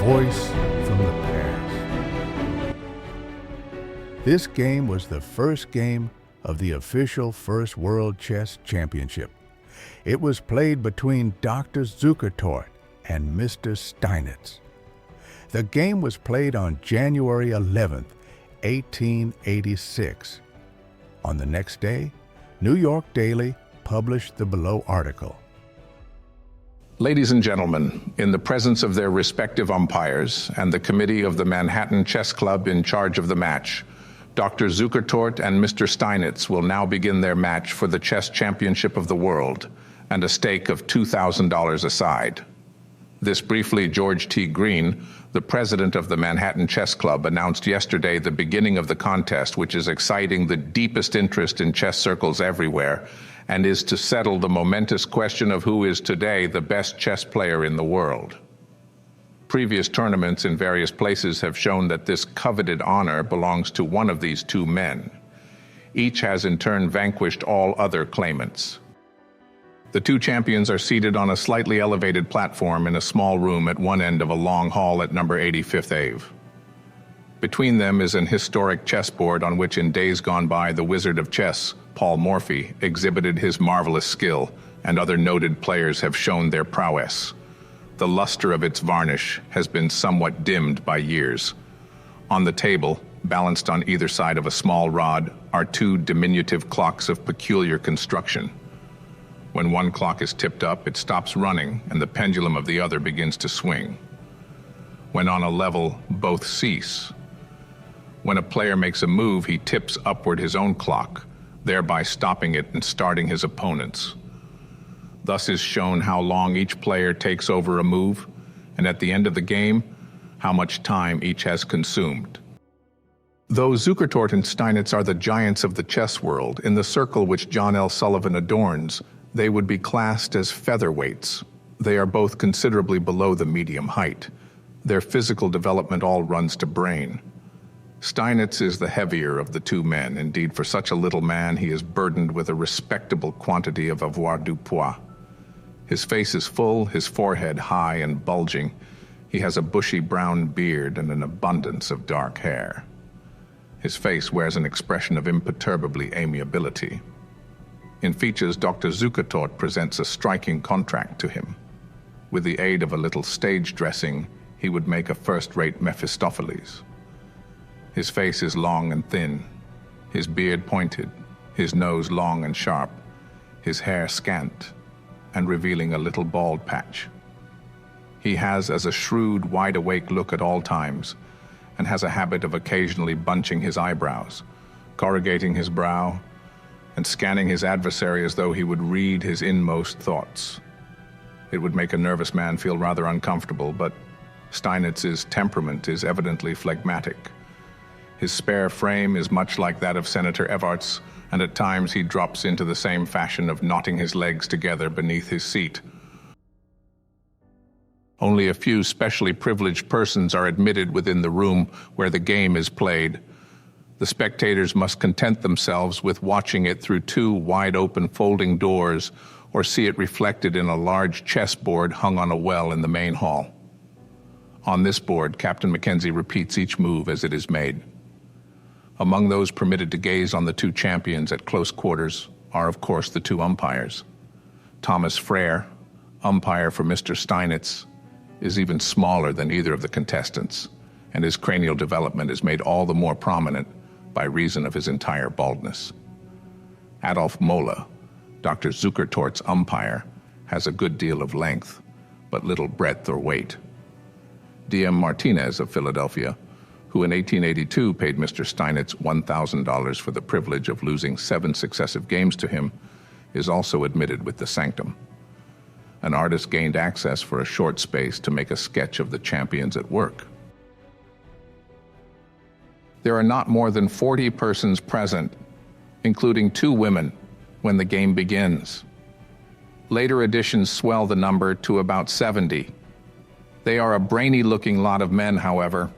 voice from the past. This game was the first game of the official First World Chess Championship. It was played between Dr. Zukertort and Mr. Steinitz. The game was played on January 11th, 1886. On the next day, New York Daily published the below article. Ladies and gentlemen, in the presence of their respective umpires and the committee of the Manhattan Chess Club in charge of the match, Dr. Zukertort and Mr. Steinitz will now begin their match for the chess championship of the world and a stake of $2,000 aside. This briefly, George T. Green, the president of the Manhattan Chess Club, announced yesterday the beginning of the contest, which is exciting the deepest interest in chess circles everywhere, and is to settle the momentous question of who is today the best chess player in the world. Previous tournaments in various places have shown that this coveted honor belongs to one of these two men. Each has in turn vanquished all other claimants. The two champions are seated on a slightly elevated platform in a small room at one end of a long hall at number 85th Ave. Between them is an historic chessboard on which in days gone by the wizard of chess, Paul Morphy, exhibited his marvelous skill, and other noted players have shown their prowess. The luster of its varnish has been somewhat dimmed by years. On the table, balanced on either side of a small rod, are two diminutive clocks of peculiar construction. When one clock is tipped up, it stops running, and the pendulum of the other begins to swing. When on a level, both cease. When a player makes a move, he tips upward his own clock, thereby stopping it and starting his opponent's. Thus is shown how long each player takes over a move, and at the end of the game, how much time each has consumed. Though Zukertort and Steinitz are the giants of the chess world, in the circle which John L. Sullivan adorns, they would be classed as featherweights. They are both considerably below the medium height. Their physical development all runs to brain. Steinitz is the heavier of the two men. Indeed, for such a little man, he is burdened with a respectable quantity of avoirdupois. His face is full, his forehead high and bulging. He has a bushy brown beard and an abundance of dark hair. His face wears an expression of imperturbably amiability. In features, Dr. Zukertort presents a striking contrast to him. With the aid of a little stage dressing, he would make a first-rate Mephistopheles. His face is long and thin, his beard pointed, his nose long and sharp, his hair scant, and revealing a little bald patch. He has a shrewd, wide-awake look at all times, and has a habit of occasionally bunching his eyebrows, corrugating his brow, and scanning his adversary as though he would read his inmost thoughts. It would make a nervous man feel rather uncomfortable, but Steinitz's temperament is evidently phlegmatic. His spare frame is much like that of Senator Evarts, and at times he drops into the same fashion of knotting his legs together beneath his seat. Only a few specially privileged persons are admitted within the room where the game is played. The spectators must content themselves with watching it through two wide-open folding doors or see it reflected in a large chessboard hung on a well in the main hall. On this board, Captain Mackenzie repeats each move as it is made. Among those permitted to gaze on the two champions at close quarters are, of course, the two umpires. Thomas Frere, umpire for Mr. Steinitz, is even smaller than either of the contestants, and his cranial development is made all the more prominent by reason of his entire baldness. Adolf Mola, Dr. Zukertort's umpire, has a good deal of length, but little breadth or weight. D.M. Martinez of Philadelphia, who in 1882 paid Mr. Steinitz $1,000 for the privilege of losing 7 successive games to him, is also admitted with the sanctum. An artist gained access for a short space to make a sketch of the champions at work. There are not more than 40 persons present, including 2 women, when the game begins. Later editions swell the number to about 70. They are a brainy-looking lot of men, however,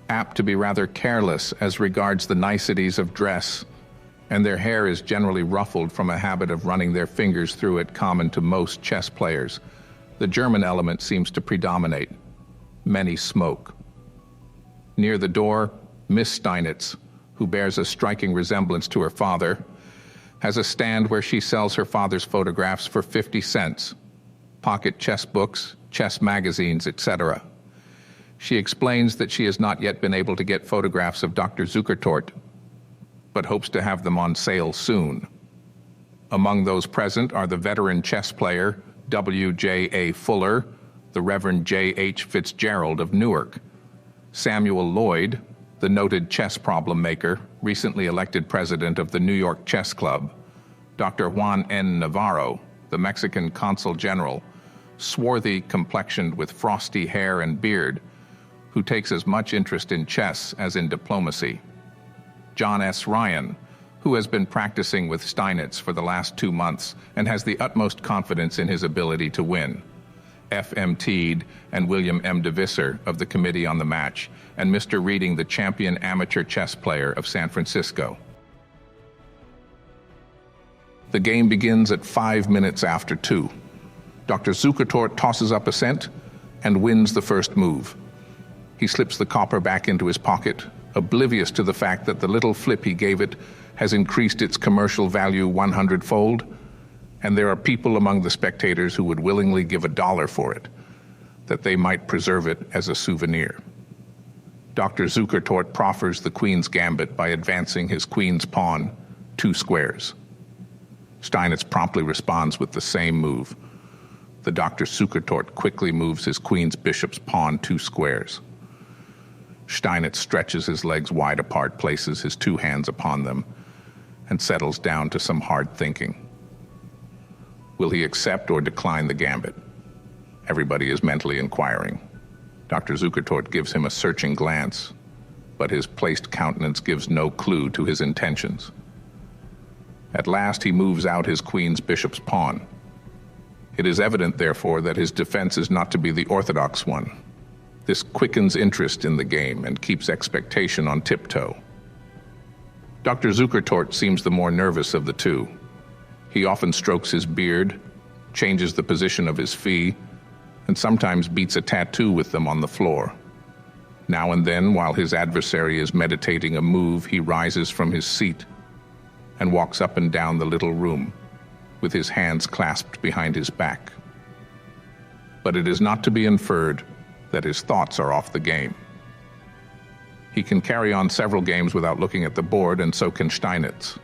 apt to be rather careless as regards the niceties of dress, and their hair is generally ruffled from a habit of running their fingers through it common to most chess players. The German element seems to predominate. Many smoke. Near the door, Miss Steinitz, who bears a striking resemblance to her father, has a stand where she sells her father's photographs for 50 cents, pocket chess books, chess magazines, etc. She explains that she has not yet been able to get photographs of Dr. Zukertort, but hopes to have them on sale soon. Among those present are the veteran chess player W.J.A. Fuller, the Reverend J.H. Fitzgerald of Newark, Samuel Lloyd, the noted chess problem maker, recently elected president of the New York Chess Club, Dr. Juan N. Navarro, the Mexican consul general, swarthy, complexioned with frosty hair and beard, who takes as much interest in chess as in diplomacy, John S. Ryan, who has been practicing with Steinitz for the last 2 months and has the utmost confidence in his ability to win, F.M. Teed and William M. DeVisser of the Committee on the Match, and Mr. Reading, the champion amateur chess player of San Francisco. The game begins at 5 minutes after 2. Dr. Zukertort tosses up a cent and wins the first move. He slips the copper back into his pocket, oblivious to the fact that the little flip he gave it has increased its commercial value 100-fold, and there are people among the spectators who would willingly give $1 for it, that they might preserve it as a souvenir. Dr. Zukertort proffers the queen's gambit by advancing his queen's pawn 2 squares. Steinitz promptly responds with the same move. The Dr. Zukertort quickly moves his queen's bishop's pawn 2 squares. Steinitz stretches his legs wide apart, places his 2 hands upon them, and settles down to some hard thinking. Will he accept or decline the gambit? Everybody is mentally inquiring. Dr. Zukertort gives him a searching glance, but his placed countenance gives no clue to his intentions. At last he moves out his queen's bishop's pawn. It is evident, therefore, that his defense is not to be the orthodox one. This quickens interest in the game and keeps expectation on tiptoe. Dr. Zukertort seems the more nervous of the two. He often strokes his beard, changes the position of his fee, and sometimes beats a tattoo with them on the floor. Now and then, while his adversary is meditating a move, he rises from his seat and walks up and down the little room, with his hands clasped behind his back. But it is not to be inferred that his thoughts are off the game. He can carry on several games without looking at the board, and so can Steinitz.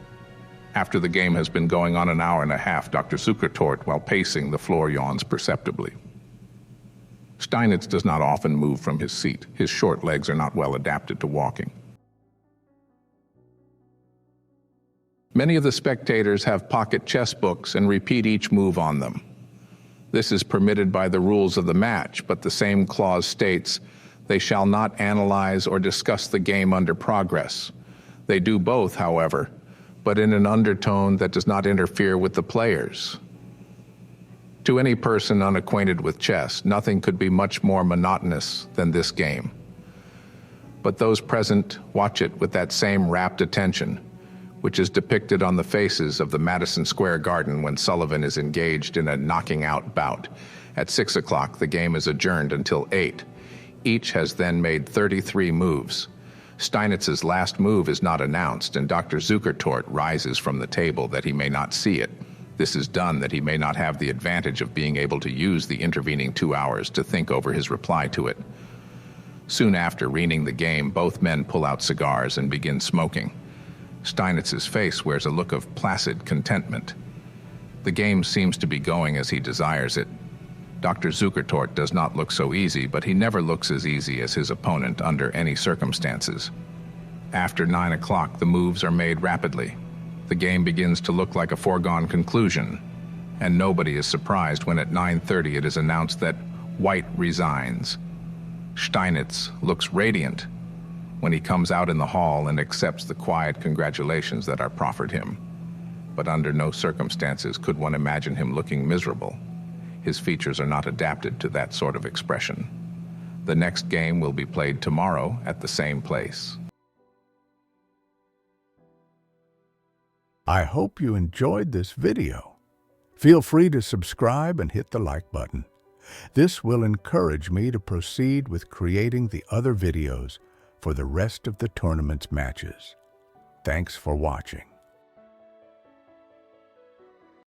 After the game has been going on an hour and a half, Dr. Zukertort, while pacing the floor, yawns perceptibly. Steinitz does not often move from his seat. His short legs are not well adapted to walking. Many of the spectators have pocket chess books and repeat each move on them. This is permitted by the rules of the match, but the same clause states they shall not analyze or discuss the game under progress. They do both, however, but in an undertone that does not interfere with the players. To any person unacquainted with chess, nothing could be much more monotonous than this game. But those present watch it with that same rapt attention, which is depicted on the faces of the Madison Square Garden when Sullivan is engaged in a knocking-out bout. At 6 o'clock, the game is adjourned until 8. Each has then made 33 moves. Steinitz's last move is not announced, and Dr. Zukertort rises from the table that he may not see it. This is done that he may not have the advantage of being able to use the intervening 2 hours to think over his reply to it. Soon after reining the game, both men pull out cigars and begin smoking. Steinitz's face wears a look of placid contentment. The game seems to be going as he desires it. Dr. Zukertort does not look so easy, but he never looks as easy as his opponent under any circumstances. After 9 o'clock, the moves are made rapidly. The game begins to look like a foregone conclusion, and nobody is surprised when at 9:30 it is announced that White resigns. Steinitz looks radiant when he comes out in the hall and accepts the quiet congratulations that are proffered him. But under no circumstances could one imagine him looking miserable. His features are not adapted to that sort of expression. The next game will be played tomorrow at the same place. I hope you enjoyed this video. Feel free to subscribe and hit the like button. This will encourage me to proceed with creating the other videos for the rest of the tournament's matches. Thanks for watching.